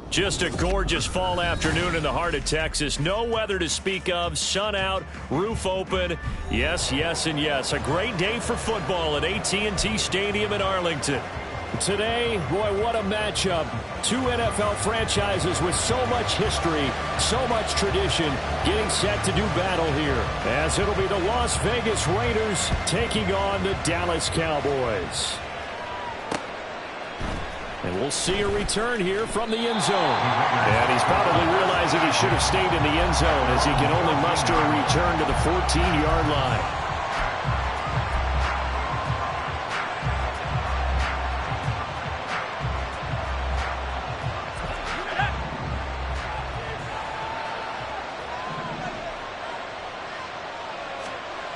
Just a gorgeous fall afternoon in the heart of Texas. No weather to speak of. Sun out, roof open. Yes, yes, and yes. A great day for football at AT&T Stadium in Arlington. Today, boy, what a matchup. Two NFL franchises with so much history, so much tradition, getting set to do battle here. As it'll be the Las Vegas Raiders taking on the Dallas Cowboys. And we'll see a return here from the end zone. And he's probably realizing he should have stayed in the end zone as he can only muster a return to the 14-yard line.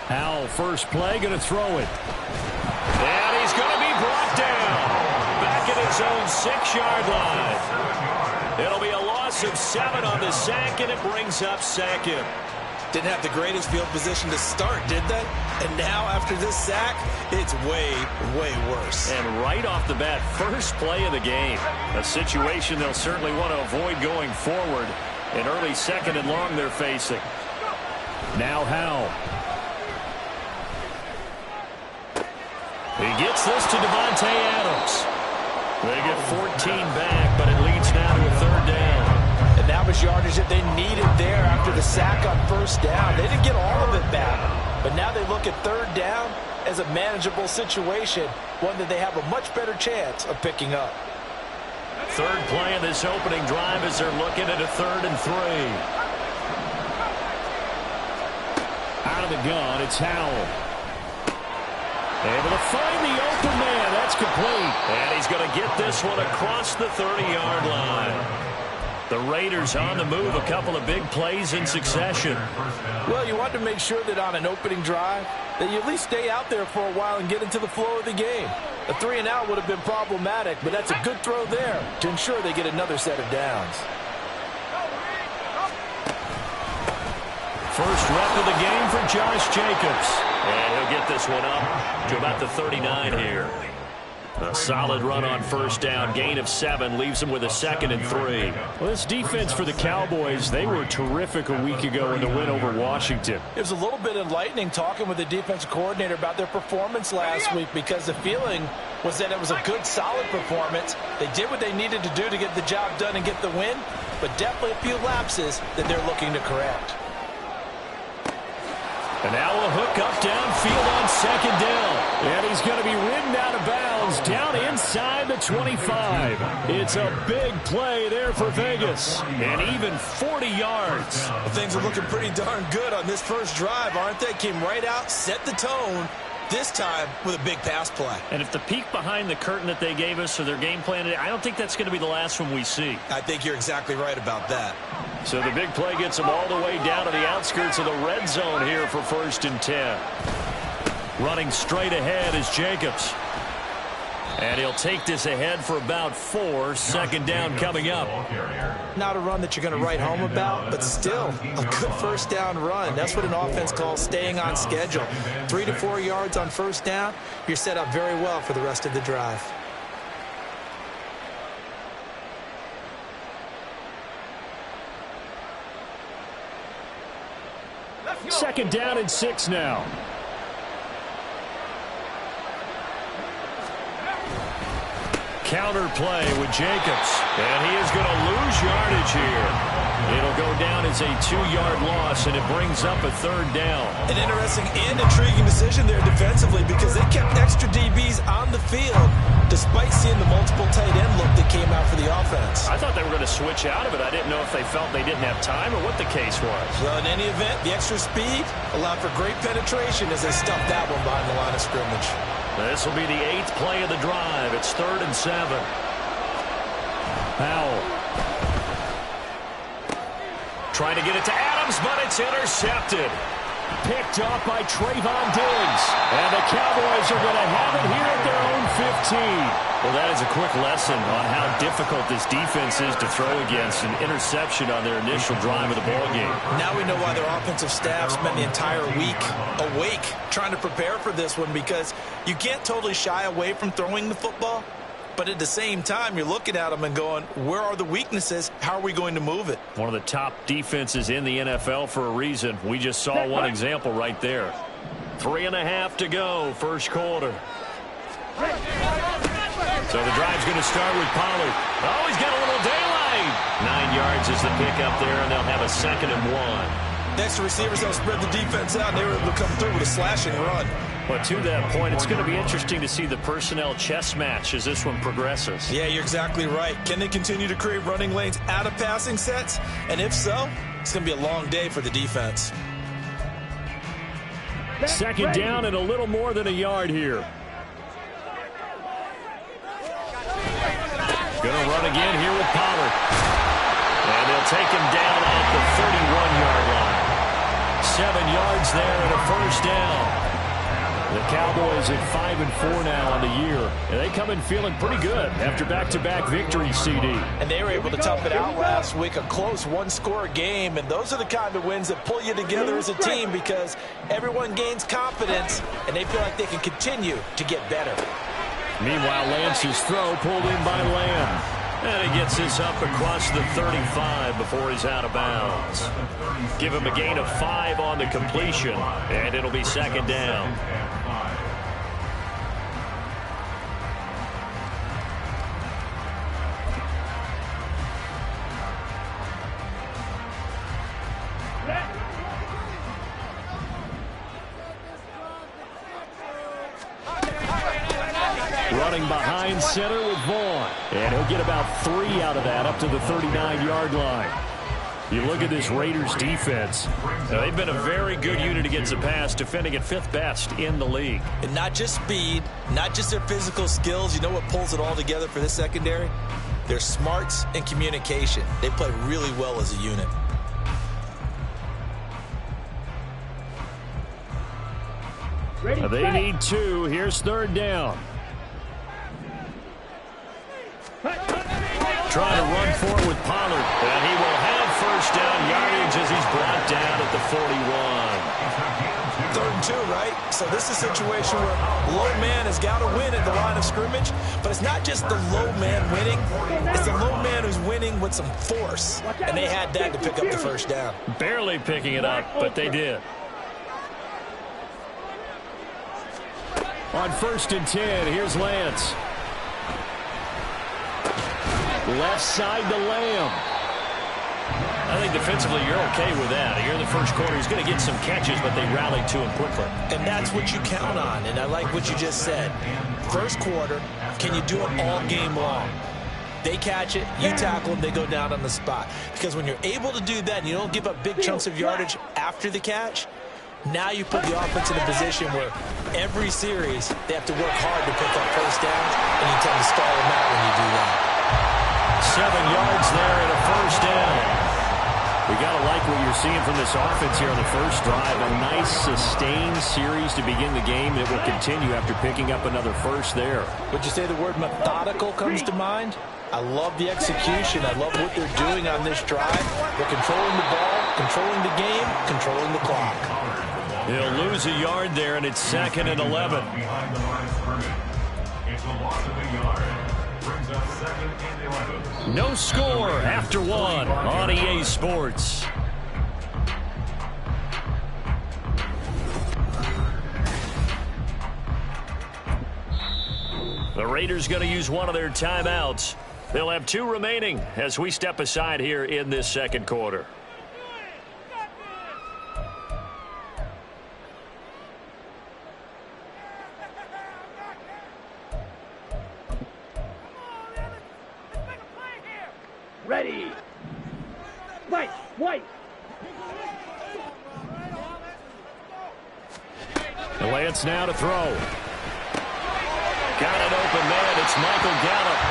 Howell, first play, going to throw it. And he's going to be brought down. Back at his own 6-yard line. It'll be a loss of 7 on the sack, and it brings up second. Didn't have the greatest field position to start, did they? And now, after this sack, it's way, way worse. And right off the bat, first play of the game. A situation they'll certainly want to avoid going forward. An early second and long they're facing. Now Howell. He gets this to Devontae Adams. They get 14 back, but it leads now to a third down. And that was yardage that they needed there after the sack on first down. They didn't get all of it back, but now they look at third down as a manageable situation, one that they have a much better chance of picking up. Third play of this opening drive as they're looking at a 3rd and 3. Out of the gun, it's Howell. Able to find the open man. That's complete. And he's going to get this one across the 30-yard line. The Raiders on the move. A couple of big plays in succession. Well, you want to make sure that on an opening drive that you at least stay out there for a while and get into the flow of the game. A 3-and-out would have been problematic, but that's a good throw there to ensure they get another set of downs. First rep of the game for Josh Jacobs. And he'll get this one up to about the 39 here. A solid run on first down. Gain of 7 leaves him with a 2nd and 3. Well, this defense for the Cowboys, they were terrific a week ago in the win over Washington. It was a little bit enlightening talking with the defensive coordinator about their performance last week because the feeling was that it was a good, solid performance. They did what they needed to do to get the job done and get the win, but definitely a few lapses that they're looking to correct. And now a hook up downfield on 2nd down. And he's going to be ridden out of bounds down inside the 25. It's a big play there for Vegas. And even 40 yards. Well, things are looking pretty darn good on this first drive, aren't they? Came right out, set the tone, this time with a big pass play. And if the peek behind the curtain that they gave us or their game plan, I don't think that's going to be the last one we see. I think you're exactly right about that. So the big play gets them all the way down to the outskirts of the red zone here for 1st and 10. Running straight ahead is Jacobs. And he'll take this ahead for about 4. 2nd down coming up. Not a run that you're going to write home about, but still a good first down run. That's what an offense calls staying on schedule. 3 to 4 yards on first down. You're set up very well for the rest of the drive. Second down and 6 now. Counter play with Jacobs. And he is going to lose yardage here. It'll go down as a 2-yard loss, and it brings up a 3rd down. An interesting and intriguing decision there defensively because they kept extra DBs on the field despite seeing the multiple tight end look that came out for the offense. I thought they were going to switch out of it. I didn't know if they felt they didn't have time or what the case was. Well, in any event, the extra speed allowed for great penetration as they stuffed that one behind the line of scrimmage. This will be the 8th play of the drive. It's 3rd and 7. Howell. Trying to get it to Adams, but it's intercepted. Picked off by Trayvon Diggs. And the Cowboys are going to have it here at their own 15. Well, that is a quick lesson on how difficult this defense is to throw against. An interception on their initial drive of the ballgame. Now we know why their offensive staff spent the entire week awake trying to prepare for this one because you can't totally shy away from throwing the football. But at the same time, you're looking at them and going, where are the weaknesses? How are we going to move it? One of the top defenses in the NFL for a reason. We just saw one example right there. 3.5 to go, first quarter. So the drive's going to start with Pollard. Oh, he's got a little daylight. 9 yards is the pickup there, and they'll have a 2nd and 1. Next, the receivers have spread the defense out, and they were able to come through with a slashing run. But to that point, it's going to be interesting to see the personnel chess match as this one progresses. Yeah, you're exactly right. Can they continue to create running lanes out of passing sets? And if so, it's going to be a long day for the defense. 2nd down and a little more than a yard here. Going to run again here with Pollard. And they'll take him down at the 31-yard line. 7 yards there and a first down. The Cowboys at 5-4 now on the year. And they come in feeling pretty good after back-to-back victories, CD. And they were able to tough it out last week, a close one-score game. And those are the kind of wins that pull you together as a team because everyone gains confidence and they feel like they can continue to get better. Meanwhile, Lance's throw pulled in by Lamb. And he gets this up across the 35 before he's out of bounds. Give him a gain of 5 on the completion, and it'll be 2nd down. Running behind center with Vaughn. And he'll get about 3 out of that up to the 39-yard line. You look at this Raiders defense. They've been a very good unit against the pass, defending at 5th best in the league. And not just speed, not just their physical skills. You know what pulls it all together for this secondary? Their smarts and communication. They play really well as a unit. They need 2. Here's 3rd down. Trying to run for it with Pollard. And he will have first down yardage as he's brought down at the 41. 3rd and 2, right? So this is a situation where low man has got to win at the line of scrimmage. But it's not just the low man winning. It's the low man who's winning with some force. And they had that to pick up the first down. Barely picking it up, but they did. On 1st and 10, here's Lance. Left side to Lamb. I think defensively you're okay with that. Here in the first quarter, he's going to get some catches, but they rallied to him quickly. And that's what you count on, and I like what you just said. First quarter, can you do it all game long? They catch it, you tackle them, they go down on the spot. Because when you're able to do that and you don't give up big chunks of yardage after the catch, now you put the offense in a position where every series they have to work hard to pick up first downs, and you tend to stall them out when you do that. 7 yards there and a first down. We got to like what you're seeing from this offense here on the first drive. A nice sustained series to begin the game that will continue after picking up another first there. Would you say the word methodical comes to mind? I love the execution. I love what they're doing on this drive. They're controlling the ball, controlling the game, controlling the clock. He'll lose a yard there, and it's 2nd and 11. No score after 1 on EA Sports. The Raiders going to use one of their timeouts. They'll have 2 remaining as we step aside here in this second quarter. Ready. White. The Lance now to throw. Got an open man. It's Michael Gallup.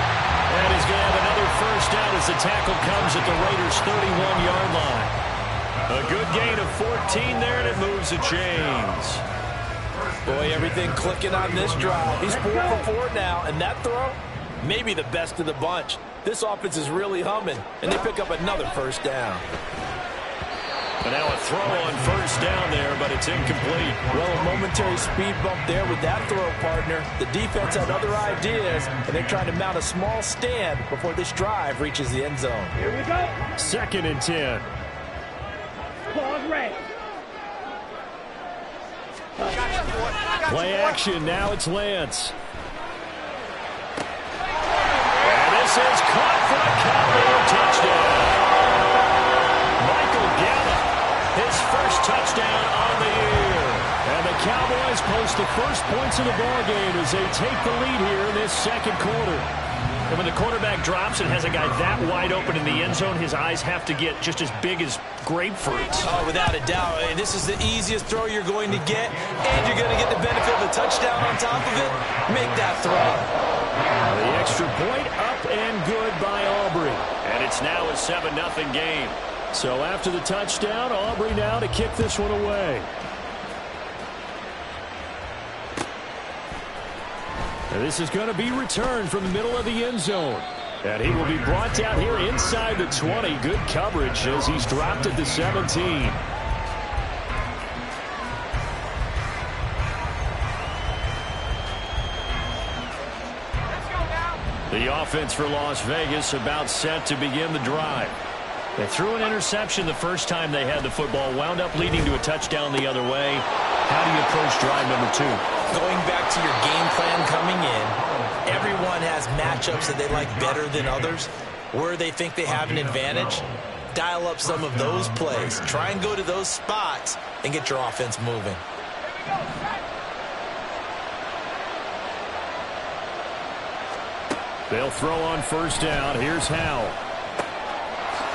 And he's going to have another first down as the tackle comes at the Raiders' 31-yard line. A good gain of 14 there, and it moves the chains. Boy, everything clicking on this drive. He's 4 for 4 now, and that throw, maybe the best of the bunch. This offense is really humming, and they pick up another first down. And now a throw on first down there, but it's incomplete. Well, a momentary speed bump there with that throw, partner. The defense had other ideas, and they're trying to mount a small stand before this drive reaches the end zone. Here we go. 2nd and 10. Pause red. Play action. Now it's Lance. And this is caught for a Cowboy touchdown. Michael Gallup, his first touchdown on the year. And the Cowboys post the first points of the ballgame as they take the lead here in this 2nd quarter. And when the quarterback drops and has a guy that wide open in the end zone, his eyes have to get just as big as grapefruits. Oh, without a doubt. This is the easiest throw you're going to get, and you're going to get the benefit of a touchdown on top of it. Make that throw. The extra point up and good by Aubrey. And it's now a 7-0 game. So after the touchdown, Aubrey now to kick this one away. And this is going to be returned from the middle of the end zone. And he will be brought down here inside the 20. Good coverage as he's dropped at the 17. The offense for Las Vegas about set to begin the drive. They threw an interception the first time they had the football, wound up leading to a touchdown the other way. How do you approach drive number 2? Going back to your game plan coming in, everyone has matchups that they like better than others. Where they think they have an advantage, dial up some of those plays. Try and go to those spots and get your offense moving. They'll throw on first down. Here's Howell.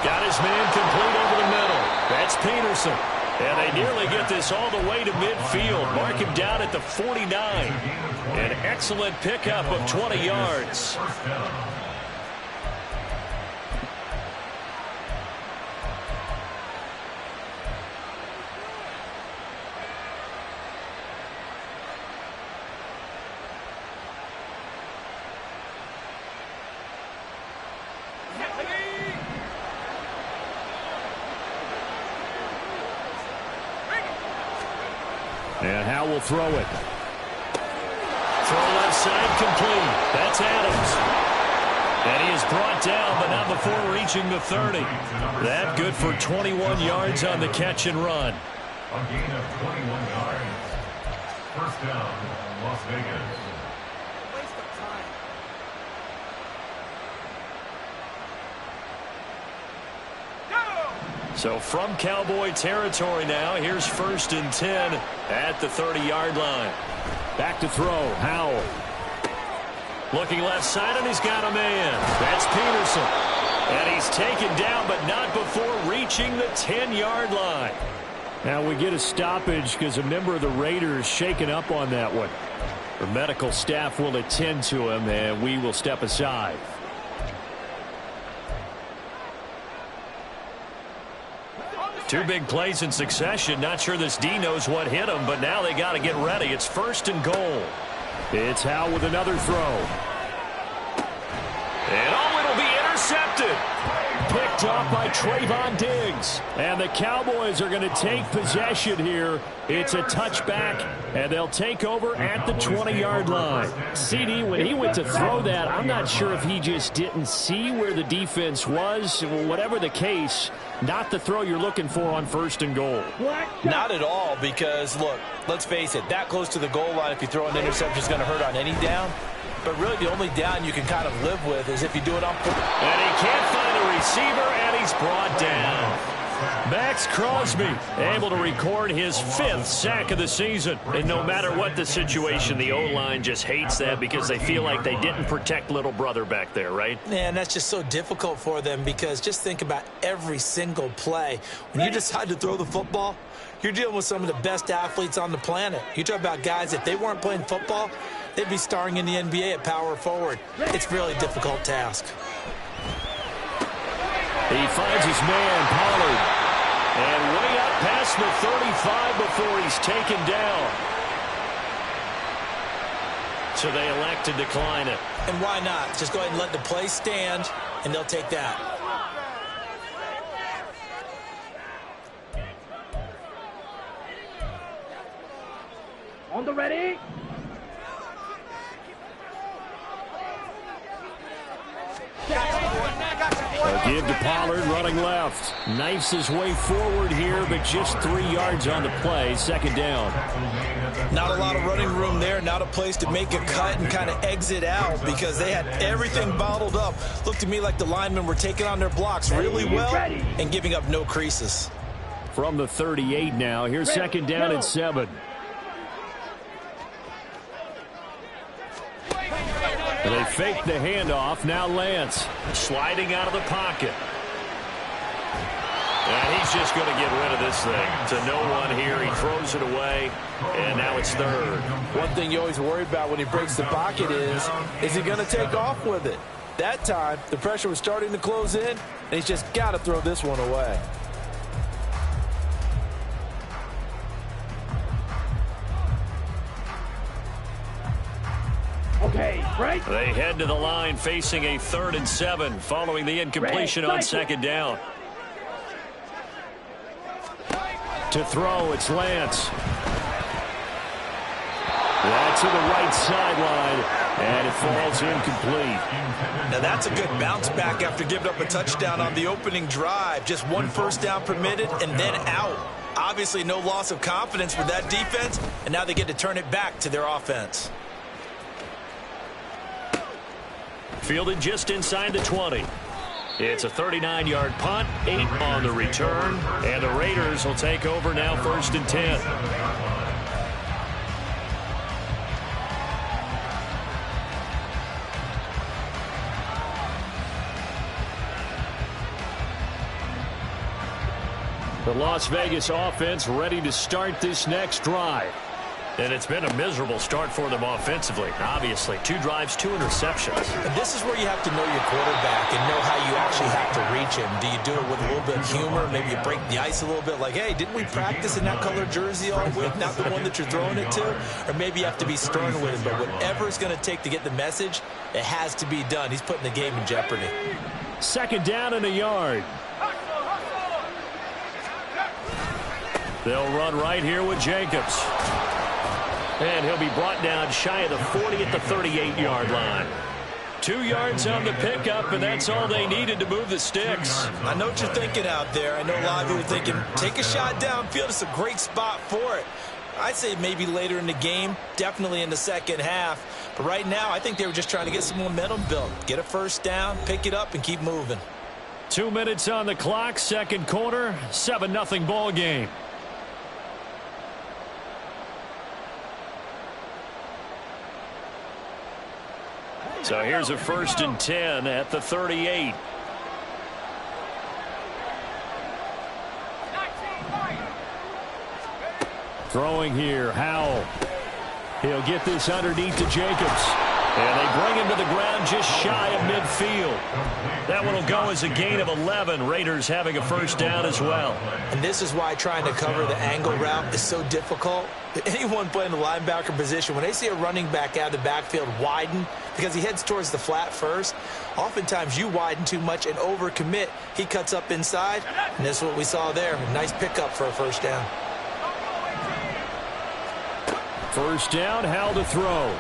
Got his man complete over the middle. That's Peterson. And they nearly get this all the way to midfield. Mark him down at the 49. An excellent pickup of 20 yards. And Howe will throw it. Throw left side complete. That's Adams. And he is brought down, but not before reaching the 30. That good for 21 yards on the catch and run. A gain of 21 yards. First down, Las Vegas. So from Cowboy territory now, here's 1st and 10 at the 30-yard line. Back to throw, Howell. Looking left side, and he's got a man. That's Peterson. And he's taken down, but not before reaching the 10-yard line. Now we get a stoppage because a member of the Raiders shaken up on that one. The medical staff will attend to him, and we will step aside. Two big plays in succession. Not sure this D knows what hit him, but now they got to get ready. It's 1st and goal. It's Howe with another throw. And oh, it'll be intercepted. Picked off by Trayvon Diggs. And the Cowboys are going to take possession here. It's a touchback, and they'll take over at the 20-yard line. CD, when he went to throw that, I'm not sure if he just didn't see where the defense was. Whatever the case, not the throw you're looking for on 1st and goal. Not at all, because, look, let's face it, that close to the goal line, if you throw an interception, is going to hurt on any down. But really, the only down you can kind of live with is if you do it on purpose. And he can't find a receiver, and he's brought down. Max Crosby able to record his 5th sack of the season. And no matter what the situation, the O-line just hates that because they feel like they didn't protect little brother back there, right? Man, that's just so difficult for them because just think about every single play. When you decide to throw the football, you're dealing with some of the best athletes on the planet. You talk about guys, if they weren't playing football, they'd be starring in the NBA at power forward. It's a really difficult task. He finds his man, Pollard. And way up past the 35 before he's taken down. So they elect to decline it. And why not? Just go ahead and let the play stand, and they'll take that. Ready? A give to Pollard running left. Knifes his way forward here, but just 3 yards on the play. Second down. Not a lot of running room there. Not a place to make a cut and kind of exit out because they had everything bottled up. Looked to me like the linemen were taking on their blocks really well and giving up no creases. From the 38 now. Here's second down and 7. They fake the handoff. Now Lance sliding out of the pocket. And he's just going to get rid of this thing. To no one here. He throws it away, and now it's third. One thing you always worry about when he breaks the pocket is he going to take off with it? That time, the pressure was starting to close in, and he's just got to throw this one away. Okay, right. They head to the line facing a 3rd and 7 following the incompletion on second down. To throw, it's Lance. That's to the right sideline, and it falls incomplete. Now that's a good bounce back after giving up a touchdown on the opening drive. Just 1 first down permitted and then out. Obviously no loss of confidence with that defense, and now they get to turn it back to their offense. Fielded just inside the 20. It's a 39-yard punt, 8 on the return, and the Raiders will take over now 1st and 10. The Las Vegas offense ready to start this next drive. And it's been a miserable start for them offensively. Obviously, 2 drives, 2 interceptions. And this is where you have to know your quarterback and know how you actually have to reach him. Do you do it with a little bit of humor? Maybe you break the ice a little bit like, hey, didn't we practice in that color jersey all week, not the one that you're throwing it to? Or maybe you have to be stern with him. But whatever it's going to take to get the message, it has to be done. He's putting the game in jeopardy. Second down and a yard. They'll run right here with Jacobs. And he'll be brought down shy of the 40 at the 38-yard line. 2 yards on the pickup, and that's all they needed to move the sticks. I know what you're thinking out there. I know a lot of you are thinking, take a shot downfield. It's a great spot for it. I'd say maybe later in the game, definitely in the second half. But right now, I think they were just trying to get some momentum built. Get a first down, pick it up, and keep moving. 2 minutes on the clock, second quarter, 7-0 ball game. So here's a 1st and 10 at the 38. Throwing here, Howell. He'll get this underneath to Jacobs. And they bring him to the ground just shy of midfield. That one will go as a gain of 11. Raiders having a first down as well. And this is why trying to cover the angle route is so difficult. Anyone playing the linebacker position, when they see a running back out of the backfield widen, because he heads towards the flat first, oftentimes you widen too much and overcommit. He cuts up inside, and this is what we saw there. A nice pickup for a first down. First down, Howell to throw.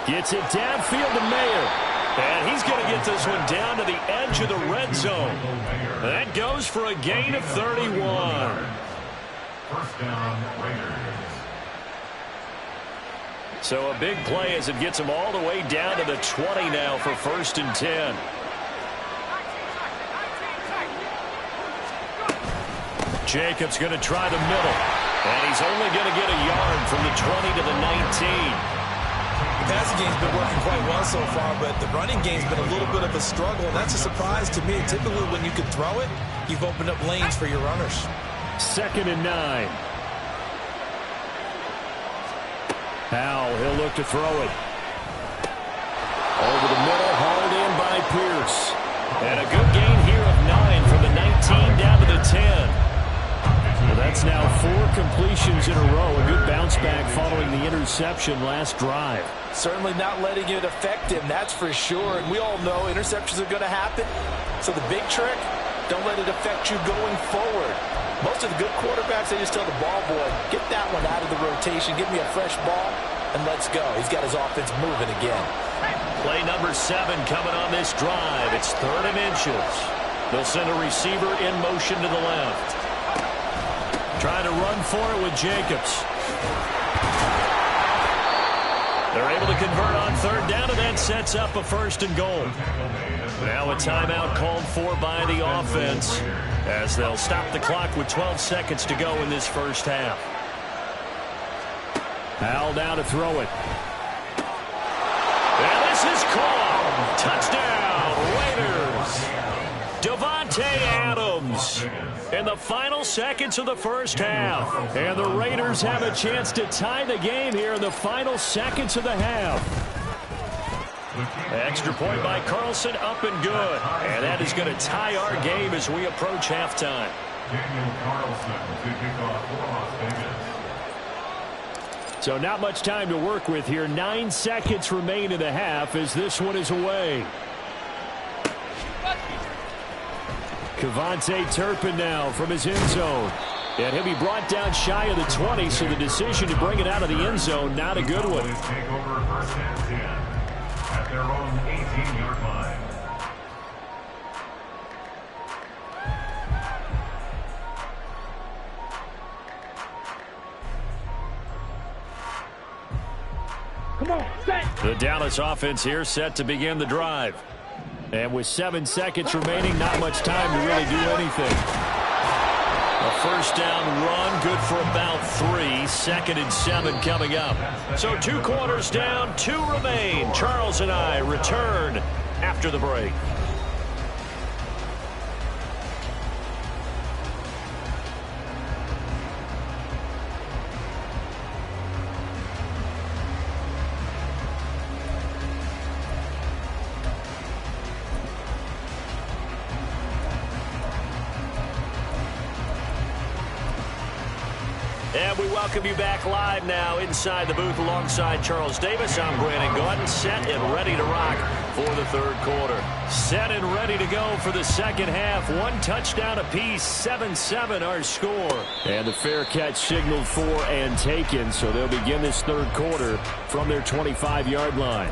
Gets it downfield to Mayer. And he's going to get this one down to the edge of the red zone. That goes for a gain of 31. First down, Raiders. So a big play as it gets him all the way down to the 20 now for 1st and 10. Jacobs going to try the middle. And he's only going to get a yard from the 20 to the 19. The passing game's been working quite well so far, but the running game's been a little bit of a struggle, and that's a surprise to me. Typically, when you can throw it, you've opened up lanes for your runners. 2nd and 9. Howell, he'll look to throw it. Over the middle, hauled in by Pierce. And a good gain here of 9 from the 19 down to the 10. Well, that's now 4 completions in a row. A good bounce back following the interception last drive. Certainly not letting it affect him, that's for sure. And we all know interceptions are going to happen. So the big trick, don't let it affect you going forward. Most of the good quarterbacks, they just tell the ball boy, get that one out of the rotation, give me a fresh ball, and let's go. He's got his offense moving again. Play number 7 coming on this drive. It's 3rd and inches. They'll send a receiver in motion to the left. Trying to run for it with Jacobs. They're able to convert on 3rd down, and that sets up a 1st and goal. Now a timeout called for by the offense as they'll stop the clock with 12 seconds to go in this first half. Al down to throw it. And this is caught. Touchdown, Raiders. Davante Adams in the final seconds of the first half. And the Raiders have a chance to tie the game here in the final seconds of the half. Extra point by Carlson, up and good. And that is going to tie our game as we approach halftime. Daniel Carlson to kick off for Las Vegas. So not much time to work with here. 9 seconds remain in the half as this one is away. Kevontae Turpin now from his end zone. And he'll be brought down shy of the 20, so the decision to bring it out of the end zone, not a good one. Take over 1st and 10 at their own 18-yard line. Come on, set. The Dallas offense here set to begin the drive. And with 7 seconds remaining, not much time to really do anything. A 1st down run, good for about 3. 2nd and 7 coming up. So 2 quarters down, 2 remain. Charles and I return after the break. And we welcome you back live now inside the booth alongside Charles Davis. I'm Brandon Gordon, set and ready to rock for the 3rd quarter. Set and ready to go for the 2nd half. 1 touchdown apiece, 7-7 our score. And the fair catch signaled for and taken, so they'll begin this 3rd quarter from their 25-yard line.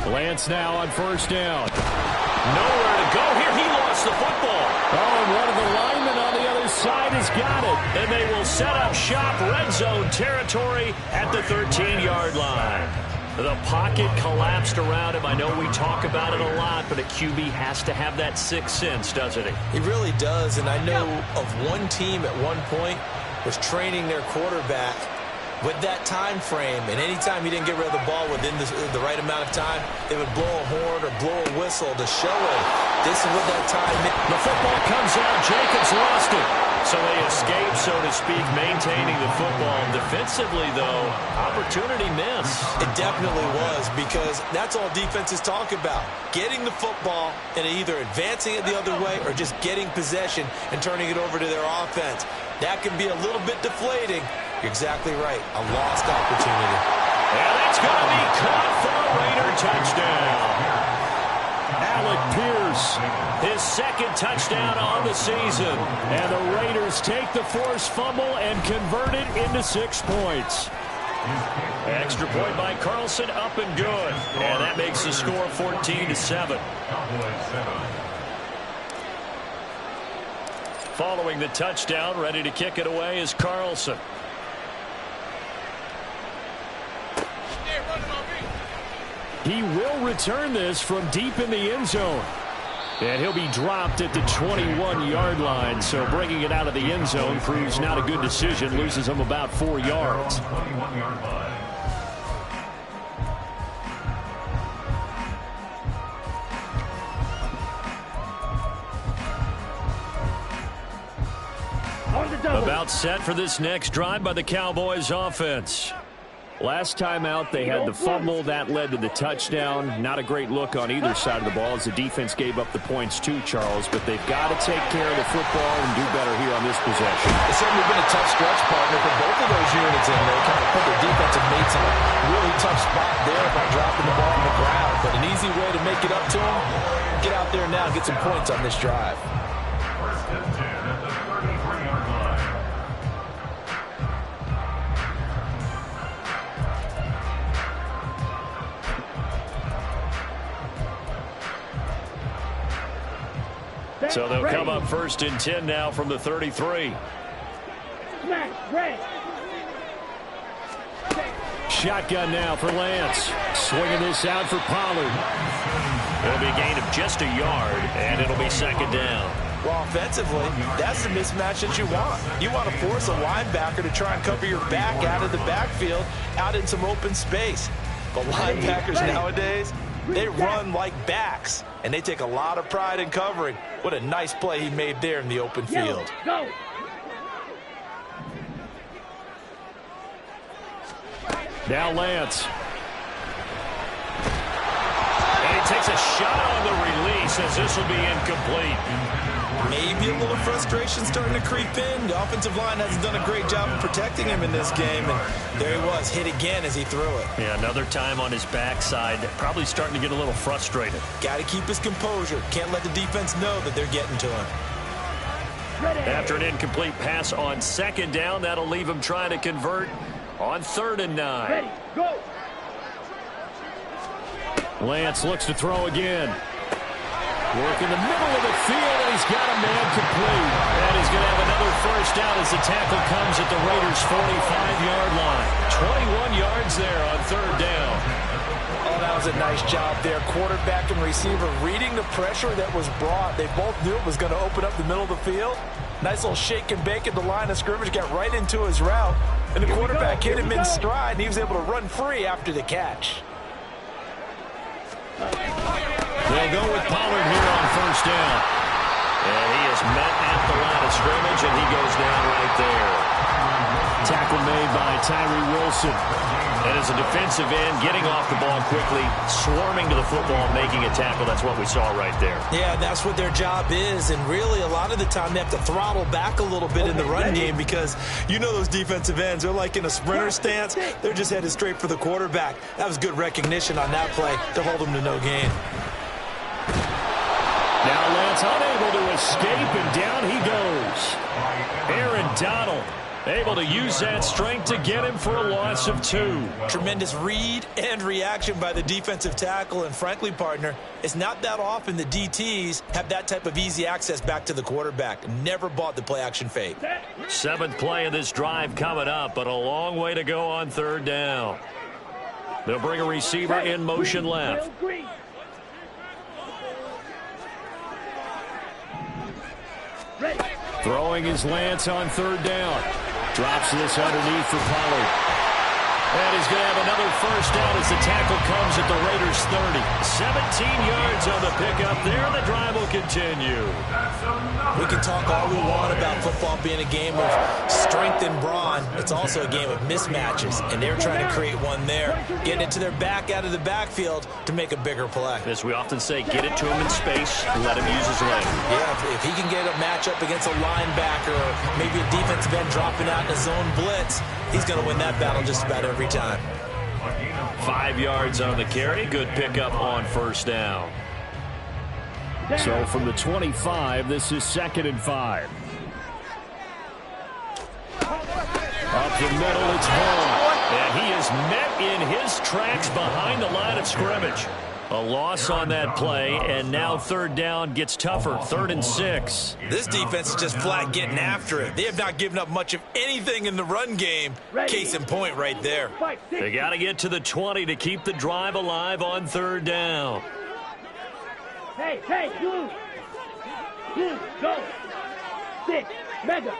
Lance now on 1st down. Nowhere to go here. He lost the football. Oh, and one of the linemen on the other side has got it. And they will set up shop, red zone territory at the 13-yard line. The pocket collapsed around him. I know we talk about it a lot, but a QB has to have that 6th sense, doesn't he? He really does, and I know of one team at one point was training their quarterback with that time frame, and anytime he didn't get rid of the ball within the right amount of time, they would blow a horn or blow a whistle to show him this is what that time meant. The football comes out. Jacobs lost it. So they escape, so to speak, maintaining the football. Defensively, though, opportunity miss. It definitely was, because that's all defenses talk about. Getting the football and either advancing it the other way or just getting possession and turning it over to their offense. That can be a little bit deflating. You're exactly right. A lost opportunity. And that's going to be caught for a Raider touchdown. Alec Pierce, his 2nd touchdown on the season. And the Raiders take the forced fumble and convert it into 6 points. Extra point by Carlson, up and good. And that makes the score 14-7. Following the touchdown, ready to kick it away is Carlson. He will return this from deep in the end zone. And he'll be dropped at the 21-yard line. So bringing it out of the end zone proves not a good decision. Loses him about 4 yards. 21-yard line. On the double. About set for this next drive by the Cowboys offense. Last time out, they had the fumble. That led to the touchdown. Not a great look on either side of the ball as the defense gave up the points too, Charles. But they've got to take care of the football and do better here on this possession. It's certainly been a tough stretch, partner, for both of those units in there. Kind of put their defensive mates in a really tough spot there by dropping the ball on the ground. But an easy way to make it up to them, get out there now and get some points on this drive. First and 10 at the 33-yard line. So they'll come up first and 10 now from the 33. Shotgun now for Lance. Swinging this out for Pollard. It'll be a gain of just a yard, and it'll be second down. Well, offensively, that's the mismatch that you want. You want to force a linebacker to try and cover your back out of the backfield, out in some open space. But linebackers nowadays, they run like backs, and they take a lot of pride in covering. What a nice play he made there in the open field. Go. Now Lance. And he takes a shot on the release as this will be incomplete. Maybe a little frustration starting to creep in. The offensive line hasn't done a great job of protecting him in this game, and there he was, hit again as he threw it. Yeah, another time on his backside, probably starting to get a little frustrated. Got to keep his composure. Can't let the defense know that they're getting to him. After an incomplete pass on second down, that'll leave him trying to convert on 3rd and 9. Ready, go. Lance looks to throw again. Work in the middle of the field, and he's got a man complete. And he's going to have another first down as the tackle comes at the Raiders' 45-yard line. 21 yards there on 3rd down. Oh, that was a nice job there. Quarterback and receiver reading the pressure that was brought. They both knew it was going to open up the middle of the field. Nice little shake and bake at the line of scrimmage, got right into his route. And the quarterback hit him in stride, and he was able to run free after the catch. They'll go with Pollard here on 1st down. And he is met at the line of scrimmage, and he goes down right there. Tackle made by Tyree Wilson. And as a defensive end, getting off the ball quickly, swarming to the football, making a tackle. That's what we saw right there. Yeah, that's what their job is. And really, a lot of the time, they have to throttle back a little bit in the run game because you know those defensive ends, they're like in a sprinter stance. They're just headed straight for the quarterback. That was good recognition on that play to hold them to no gain. Now Lance unable to escape, and down he goes. Aaron Donald able to use that strength to get him for a loss of 2. Tremendous read and reaction by the defensive tackle, and frankly, partner, it's not that often the DTs have that type of easy access back to the quarterback. Never bought the play-action fake. 7th play of this drive coming up, but a long way to go on 3rd down. They'll bring a receiver in motion left. Throwing his Lance on 3rd down. Drops this underneath for Pollard. And he's going to have another first down as the tackle comes at the Raiders' 30. 17 yards on the pickup there, and the drive will continue. We can talk all we want about football being a game of strength and brawn. It's also a game of mismatches, and they're trying to create one there, getting it to their back out of the backfield to make a bigger play. As we often say, get it to him in space, let him use his leg. Yeah, if he can get a matchup against a linebacker or maybe a defensive end dropping out in a zone blitz, he's going to win that battle just about every time. 5 yards on the carry. Good pickup on 1st down. So from the 25, this is 2nd and 5. Up the middle, it's Hall. And he is met in his tracks behind the line of scrimmage. A loss on that play, and now 3rd down gets tougher. 3rd and 6. This defense is just flat getting after it. They have not given up much of anything in the run game. Case in point right there. They got to get to the 20 to keep the drive alive on 3rd down. Hey, blue. Blue, go. 6, mega.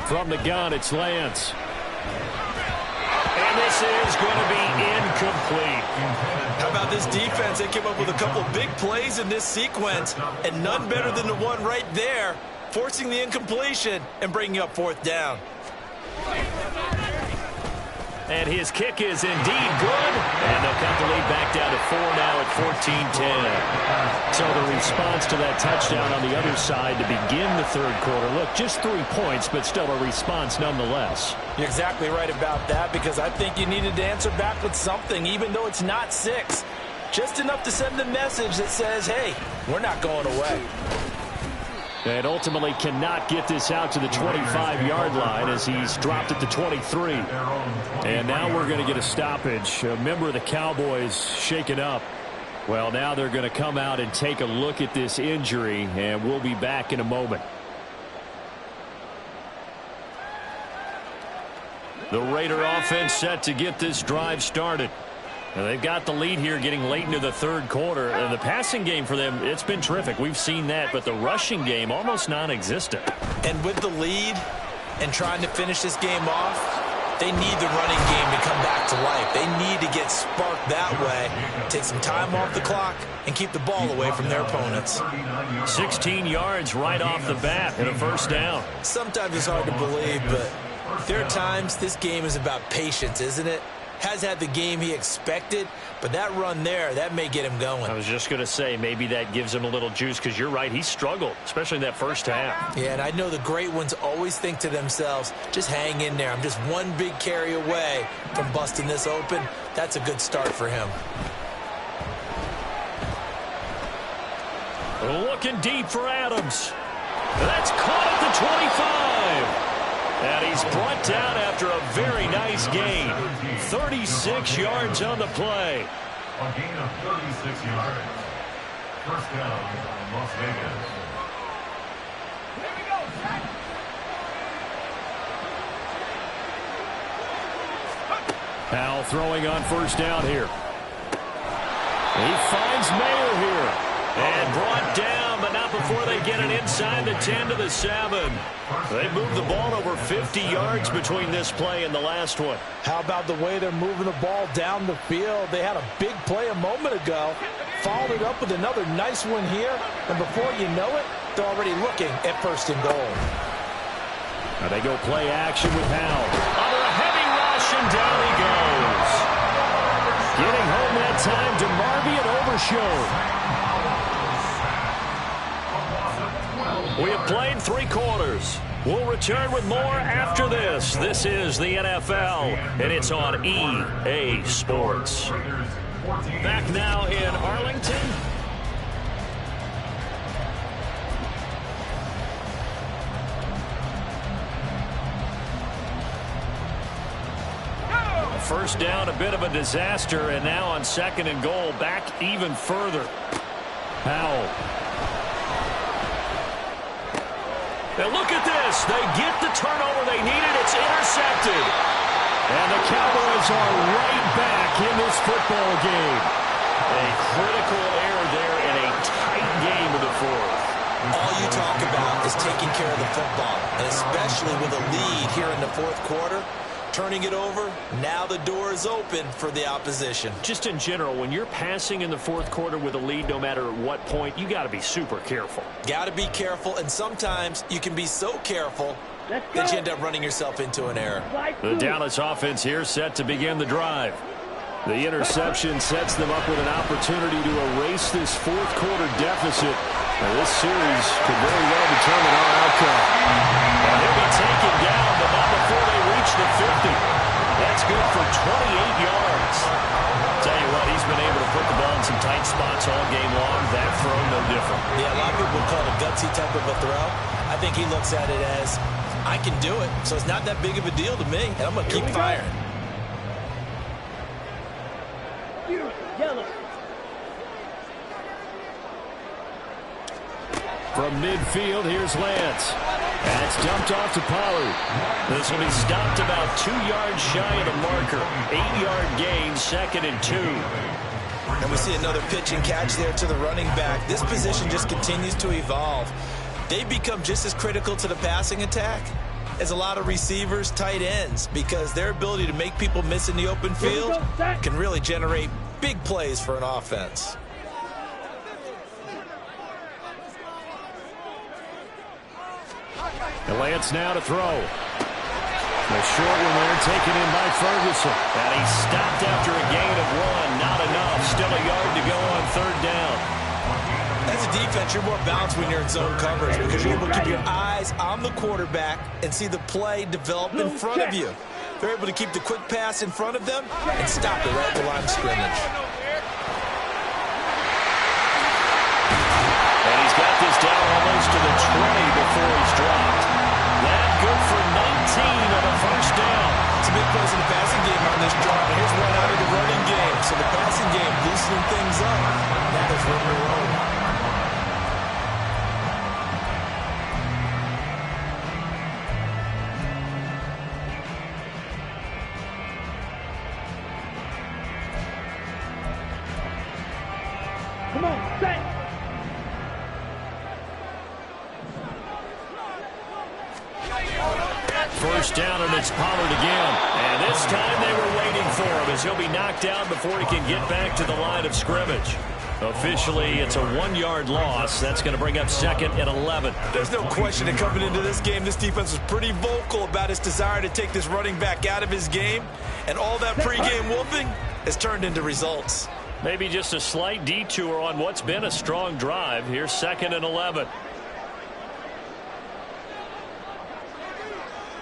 From the gun, it's Lance. And this is going to be incomplete. How about this defense? They came up with a couple of big plays in this sequence, and none better than the one right there, forcing the incompletion and bringing up 4th down. And his kick is indeed good. And they'll cut the lead back down to 4 now at 14-10. So the response to that touchdown on the other side to begin the third quarter. Look, just 3 points, but still a response nonetheless. You're exactly right about that, because I think you needed to answer back with something, even though it's not 6. Just enough to send a message that says, hey, we're not going away. And ultimately cannot get this out to the 25-yard line as he's dropped at the 23. And now we're going to get a stoppage. A member of the Cowboys shaken up. Well, now they're going to come out and take a look at this injury, and we'll be back in a moment. The Raider offense set to get this drive started. And they've got the lead here getting late into the third quarter. And the passing game for them, it's been terrific. We've seen that, but the rushing game almost non-existent. And with the lead and trying to finish this game off, they need the running game to come back to life. They need to get sparked that way, take some time off the clock, and keep the ball away from their opponents. 16 yards right off the bat and a first down. Sometimes it's hard to believe, but there are times this game is about patience, isn't it? Has had the game he expected, but that run there, that may get him going. I was just going to say, maybe that gives him a little juice, because you're right, he struggled, especially in that first half. Yeah, and I know the great ones always think to themselves, just hang in there. I'm just one big carry away from busting this open. That's a good start for him. Looking deep for Adams. That's caught at the 25. And he's brought down after a very nice gain. 36 yards on the play. A gain of 36 yards. First down, Las Vegas. Here we go, set. Powell throwing on first down here. He finds Mayer here. And brought down, but not before they get it inside the 10 to the 7. They moved the ball over 50 yards between this play and the last one. How about the way they're moving the ball down the field? They had a big play a moment ago, followed it up with another nice one here, and before you know it, they're already looking at first and goal. Now they go play action with Powell. Under a heavy rush, and down he goes. Getting home that time to Marby and Overshow. We have played 3 quarters. We'll return with more after this. This is the NFL, and it's on EA Sports. Back now in Arlington. First down, a bit of a disaster, and now on second and goal, back even further. Powell. And look at this. They get the turnover they needed. It's intercepted. And the Cowboys are right back in this football game. A critical error there in a tight game of the fourth. All you talk about is taking care of the football, and especially with a lead here in the fourth quarter. Turning it over, now the door is open for the opposition. Just in general, when you're passing in the fourth quarter with a lead, no matter at what point, you got to be super careful. Got to be careful, and sometimes you can be so careful that you end up running yourself into an error. The Dallas offense here set to begin the drive. The interception sets them up with an opportunity to erase this fourth quarter deficit. Now, this series could very well determine our outcome. And he'll be taken down, but not before they reach the 50. That's good for 28 yards. Tell you what, he's been able to put the ball in some tight spots all game long. That throw, no different. Yeah, a lot of people call it a gutsy type of a throw. I think he looks at it as, I can do it, so it's not that big of a deal to me, and I'm going to keep firing. Yellow. From midfield, here's Lance. And it's dumped off to Pollard. This will be stopped about 2 yards shy of the marker. 8-yard gain, 2nd and 2. And we see another pitch and catch there to the running back. This position just continues to evolve. They become just as critical to the passing attack as a lot of receivers, tight ends, because their ability to make people miss in the open field can really generate big plays for an offense. And Lance now to throw. The short one there taken in by Ferguson. And he stopped after a gain of 1. Not enough. Still a yard to go on third down. As a defense, you're more balanced when you're in zone coverage because you're able to keep your eyes on the quarterback and see the play develop in front of you. They're able to keep the quick pass in front of them and stop it right at the line of scrimmage. And he's got this down almost to the 20 before he's dropped. That good for 19 on a first down. Some big plays in the passing game on this drive. Here's one out of the running game. So the passing game loosening things up. Now there's room to roll. Come on, set. First down, and it's Pollard again. And this time they were waiting for him as he'll be knocked out before he can get back to the line of scrimmage. Officially, it's a 1-yard loss. That's going to bring up 2nd and 11. There's no question that coming into this game, this defense was pretty vocal about its desire to take this running back out of his game. And all that pregame wolfing has turned into results. Maybe just a slight detour on what's been a strong drive. Here's 2nd and 11.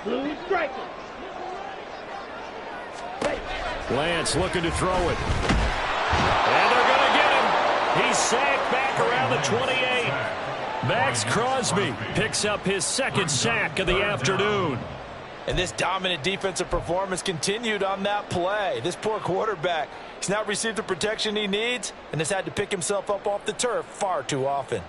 Blue striker. Lance looking to throw it. And they're going to get him. He's sacked back around the 28. Max Crosby picks up his 2nd sack of the afternoon. And this dominant defensive performance continued on that play. This poor quarterback, he's not received the protection he needs and has had to pick himself up off the turf far too often.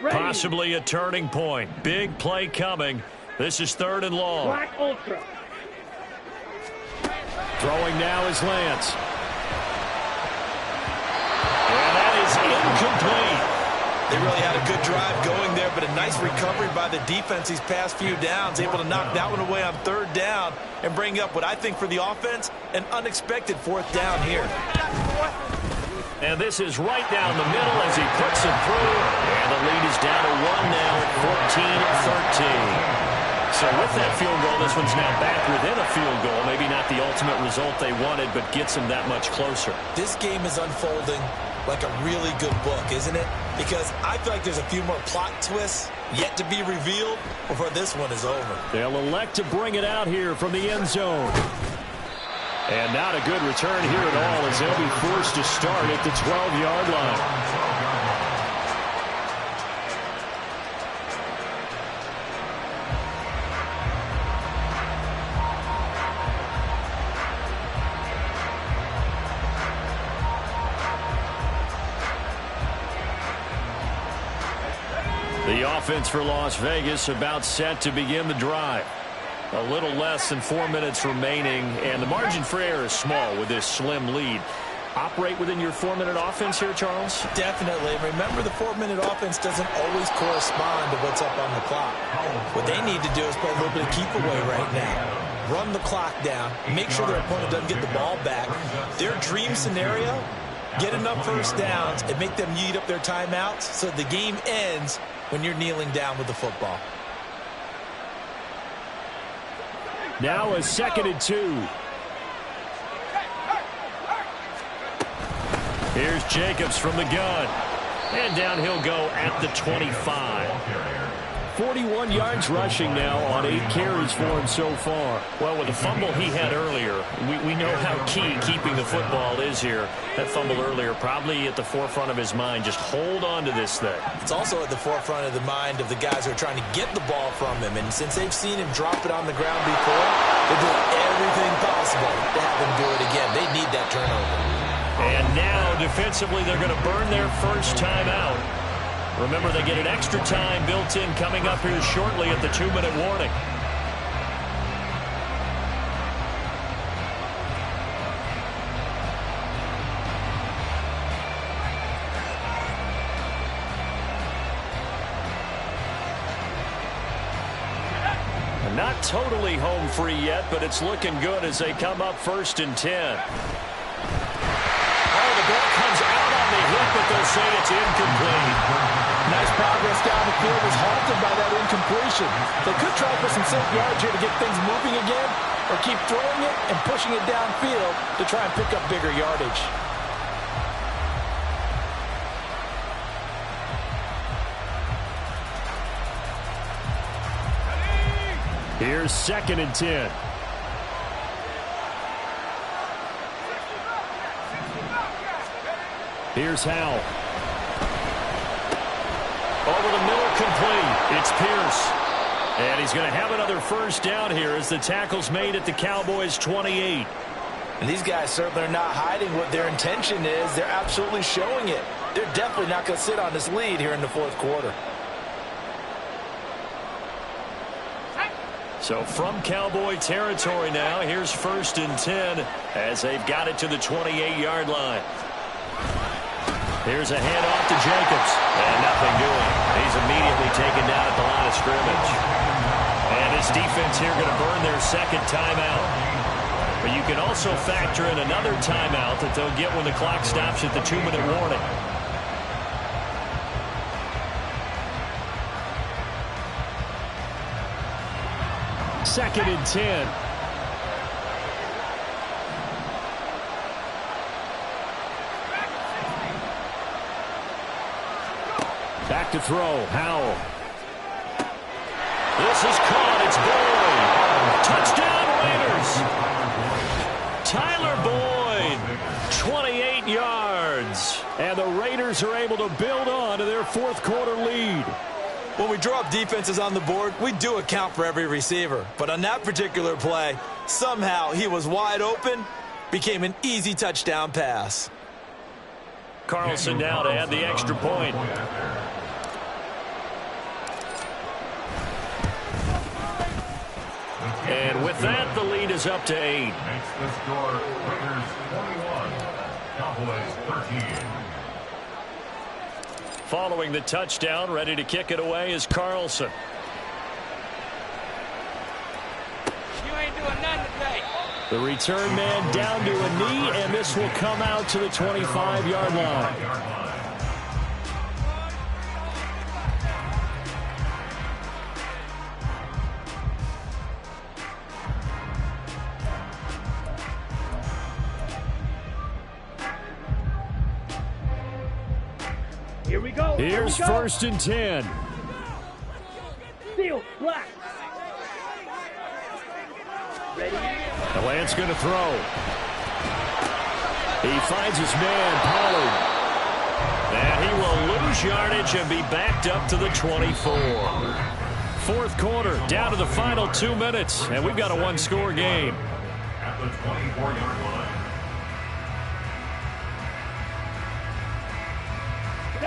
Possibly a turning point. Big play coming. This is 3rd and long. Black Ultra. Throwing now is Lance. And that is incomplete. They really had a good drive going there, but a nice recovery by the defense these past few downs, able to knock that one away on 3rd down and bring up what I think for the offense, an unexpected 4th down here. And this is right down the middle as he puts it through. And the lead is down to 1 now at 14-13. So with that field goal, this one's now back within a field goal. Maybe not the ultimate result they wanted, but gets them that much closer. This game is unfolding like a really good book, isn't it? Because I feel like there's a few more plot twists yet to be revealed before this one is over. They'll elect to bring it out here from the end zone. And not a good return here at all as they'll be forced to start at the 12-yard line. The offense for Las Vegas about set to begin the drive. A little less than 4 minutes remaining, and the margin for error is small with this slim lead. Operate within your 4-minute offense here, Charles? Definitely. Remember, the 4-minute offense doesn't always correspond to what's up on the clock. What they need to do is play a little bit of keep away right now. Run the clock down. Make sure their opponent doesn't get the ball back. Their dream scenario, get enough first downs and make them eat up their timeouts so the game ends when you're kneeling down with the football. Now a 2nd and 2. Here's Jacobs from the gun. And down he'll go at the 25. 41 yards rushing now on 8 carries for him so far. Well, with the fumble he had earlier, we know how key keeping the football is here. That fumble earlier probably at the forefront of his mind. Just hold on to this thing. It's also at the forefront of the mind of the guys who are trying to get the ball from him. And since they've seen him drop it on the ground before, they're doing everything possible to have him do it again. They need that turnover. And now, defensively, they're going to burn their first time out. Remember, they get an extra time built in coming up here shortly at the 2-minute warning. Not totally home free yet, but it's looking good as they come up 1st and 10. Oh, the the ball comes out on the hit, but they'll say it's incomplete. Nice progress down the field, was halted by that incompletion. They could try for some safe yards here to get things moving again, or keep throwing it and pushing it downfield to try and pick up bigger yardage. Here's 2nd and 10. Here's Howell. Over the middle, complete. It's Pierce. And he's going to have another first down here as the tackle's made at the Cowboys' 28. And these guys certainly are not hiding what their intention is. They're absolutely showing it. They're definitely not going to sit on this lead here in the 4th quarter. So from Cowboy territory now, here's 1st and 10 as they've got it to the 28-yard line. Here's a handoff to Jacobs. And nothing doing. He's immediately taken down at the line of scrimmage. And this defense here going to burn their 2nd timeout. But you can also factor in another timeout that they'll get when the clock stops at the 2-minute warning. Second and 10. Back to throw. Howell. This is caught. It's Boyd. Touchdown Raiders. Tyler Boyd. 28 yards. And the Raiders are able to build on to their 4th quarter lead. When we draw up defenses on the board, we do account for every receiver. But on that particular play, somehow he was wide open, became an easy touchdown pass. Carlson now to add the extra point. And with that, the lead is up to 8. Makes the score Raiders 21, Cowboys 13. Following the touchdown, ready to kick it away is Carlson. You ain't doing nothing today. The return man down to a knee, and this will come out to the 25-yard line. Here we go. Here's 1st and 10. Steel, black. Ready? The Lance going to throw. He finds his man, Pollard. And he will lose yardage and be backed up to the 24. 4th quarter, down to the final 2 minutes, and we've got a one-score game. At the 24-yard line.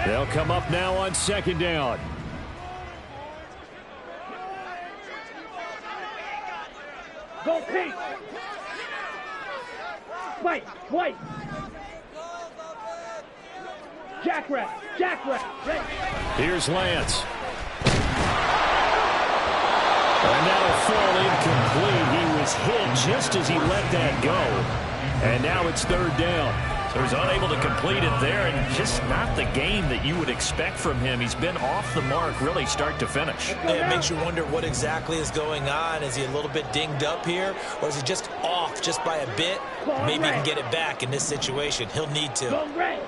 They'll come up now on 2nd down. Go pink. White. Jackrabbit. Ready. Here's Lance. And that'll fall incomplete. He was hit just as he let that go. And now it's 3rd down. So he's unable to complete it there, and just not the game that you would expect from him. He's been off the mark really start to finish. It makes you wonder what exactly is going on. Is he a little bit dinged up here, or is he just off just by a bit? Maybe he can get it back in this situation. He'll need to. Go red.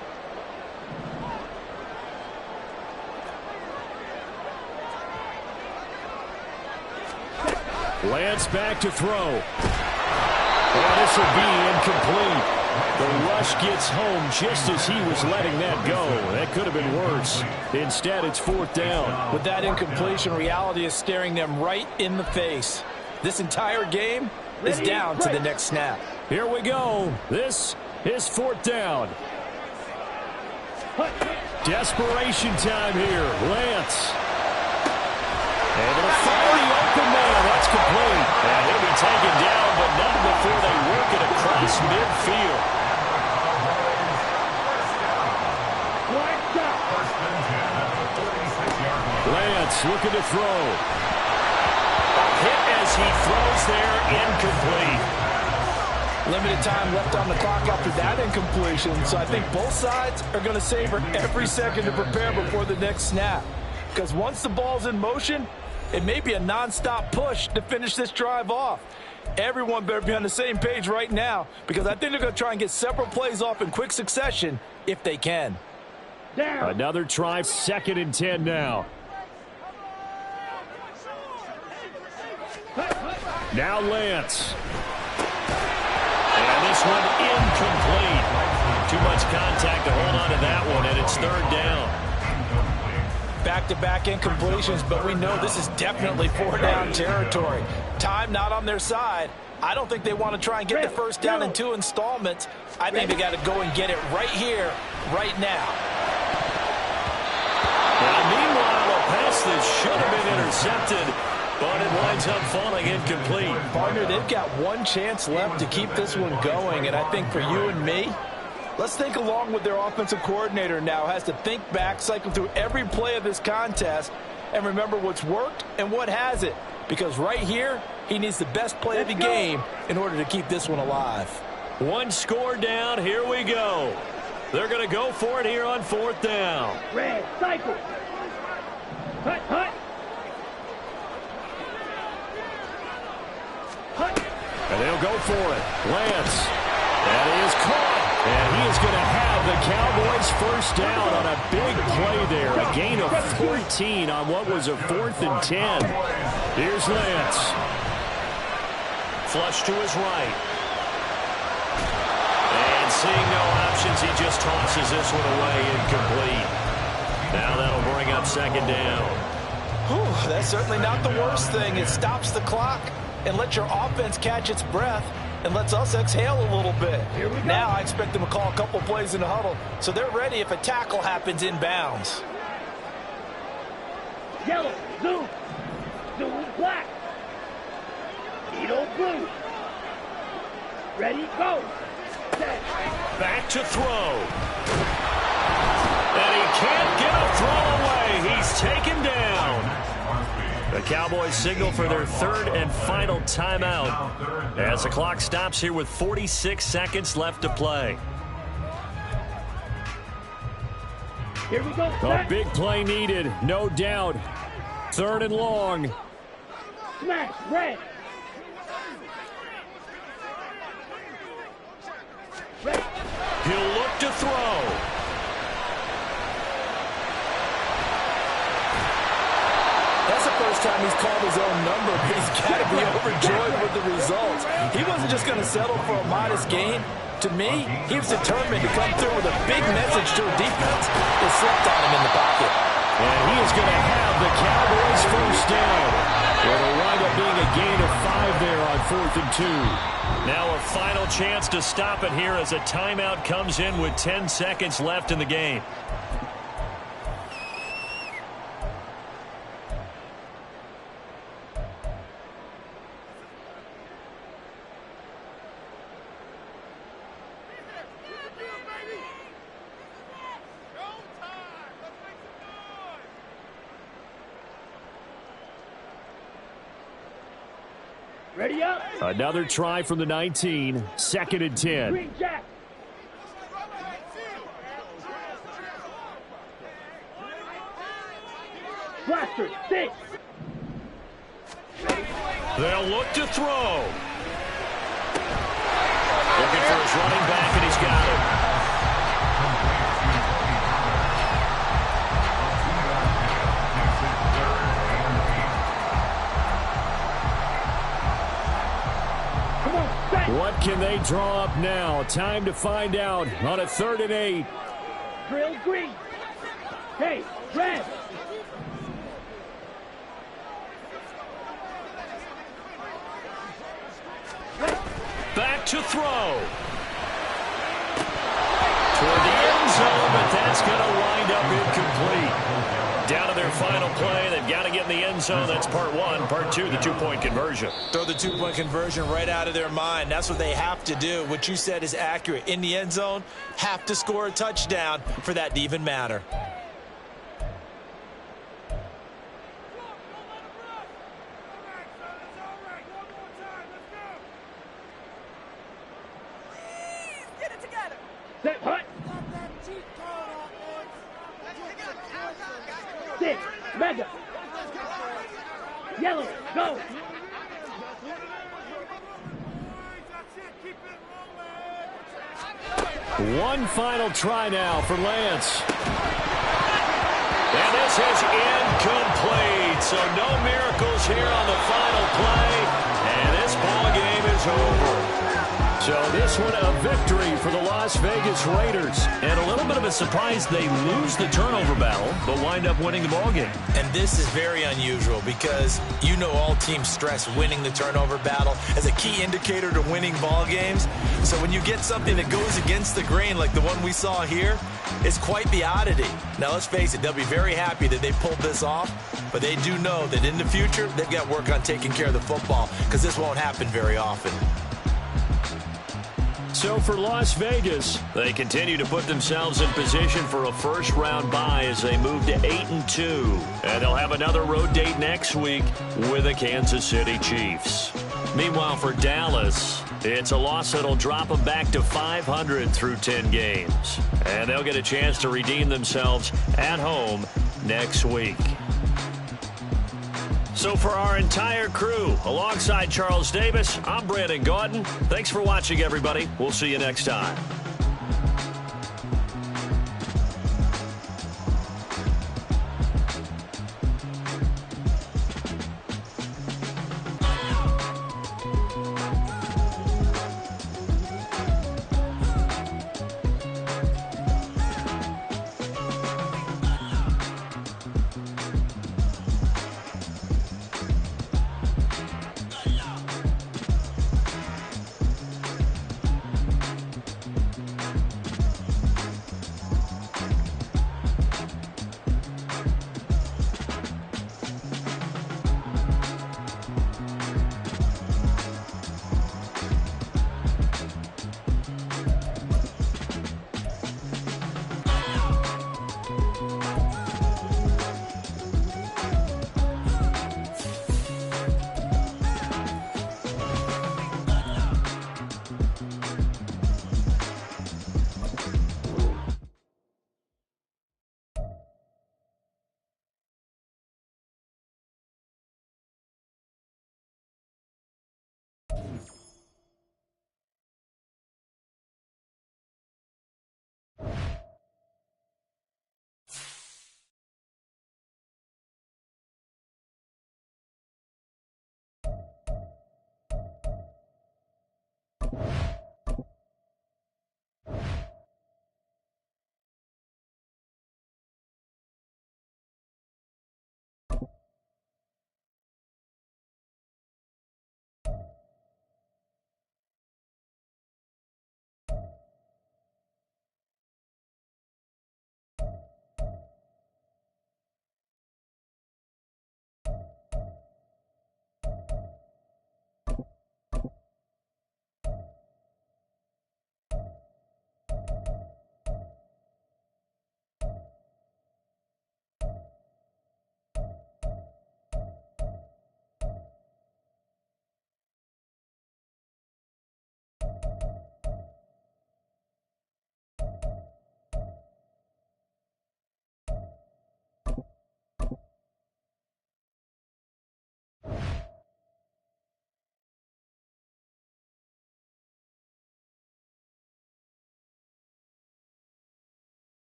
Lance back to throw. Well, this will be incomplete. The rush gets home just as he was letting that go. That could have been worse. Instead, it's 4th down. With that incompletion, reality is staring them right in the face. This entire game is down to the next snap. Here we go. This is 4th down. Desperation time here. Lance. Able to fire the open man. That's complete. And he'll be taken down, but not before they work it across midfield. Lance looking to throw. Hit as he throws there, incomplete. Limited time left on the clock after that incompletion, so I think both sides are going to savor every second to prepare before the next snap. Because once the ball's in motion, it may be a nonstop push to finish this drive off. Everyone better be on the same page right now, because I think they're going to try and get several plays off in quick succession if they can. Down. Another try, 2nd and 10 now. Now Lance. And this one incomplete. Too much contact to hold on to that one, and it's 3rd down. Back-to-back incompletions, but we know this is definitely 4th-down territory. Time not on their side. I don't think they want to try and get the 1st down in 2 installments. I think they got to go and get it right here, right now. Now, meanwhile, a pass that should have been intercepted, but it winds up falling incomplete. Partner, they've got one chance left to keep this one going, and I think for you and me, let's think along with their offensive coordinator now. Has to think back, cycle through every play of this contest, and remember what's worked and what hasn't. Because right here, he needs the best play of the game in order to keep this one alive. One score down. Here we go. They're going to go for it here on 4th down. Red, cycle. Hut, hut. Hut. And they'll go for it. Lance. That is caught. And he is going to have the Cowboys 1st down on a big play there. A gain of 14 on what was a 4th and 10. Here's Lance. Flush to his right. And seeing no options, he just tosses this one away incomplete. Now that'll bring up 2nd down. Whew, that's certainly not the worst thing. It stops the clock and lets your offense catch its breath and lets us exhale a little bit. Here we go. Now I expect them to call a couple plays in the huddle, so they're ready if a tackle happens inbounds. Yellow, zoom. Zoom, black. Needle, blue. Ready, go. Set. Back to throw. And he can't get a throw away. He's taken down. The Cowboys signal for their 3rd and final timeout as the clock stops here with 46 seconds left to play. Here we go. A Set. big play needed, no doubt. 3rd and long. Smash, red. Red. He'll look to throw. That's the first time he's called his own number, but he's got to be overjoyed with the results. He wasn't just going to settle for a modest gain. To me, he was determined to come through with a big message to a defense that slipped on him in the pocket. And he is going to have the Cowboys 1st down. It'll wind up being a gain of 5 there on 4th and 2. Now a final chance to stop it here as a timeout comes in with 10 seconds left in the game. Ready up. Another try from the 19, 2nd and 10. Green jack. Blaster, 6. They'll look to throw. Looking for his running back, and he's got it. What can they draw up now? Time to find out on a 3rd and 8. Drill green. Hey, red. Back to throw. Toward the end zone, but that's going to wind up incomplete. Down to their final play. They've got to get in the end zone. That's part 1. Part 2, the 2-point conversion. Throw the 2-point conversion right out of their mind. That's what they have to do. What you said is accurate. In the end zone, have to score a touchdown for that to even matter. Set, hut. 6, mega. Yellow, go. One final try now for Lance. And this is incomplete. So no miracles here on the final play. And this ball game is over. So this one a victory for the Las Vegas Raiders. And a little bit of a surprise they lose the turnover battle, but wind up winning the ball game. And this is very unusual because you know all teams stress winning the turnover battle as a key indicator to winning ball games. So when you get something that goes against the grain like the one we saw here, it's quite the oddity. Now let's face it, they'll be very happy that they pulled this off, but they do know that in the future they've got work on taking care of the football because this won't happen very often. So for Las Vegas, they continue to put themselves in position for a first-round bye as they move to 8-2. And they'll have another road date next week with the Kansas City Chiefs. Meanwhile, for Dallas, it's a loss that'll drop them back to 500 through 10 games. And they'll get a chance to redeem themselves at home next week. So for our entire crew, alongside Charles Davis, I'm Brandon Gaudin. Thanks for watching, everybody. We'll see you next time.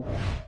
ball.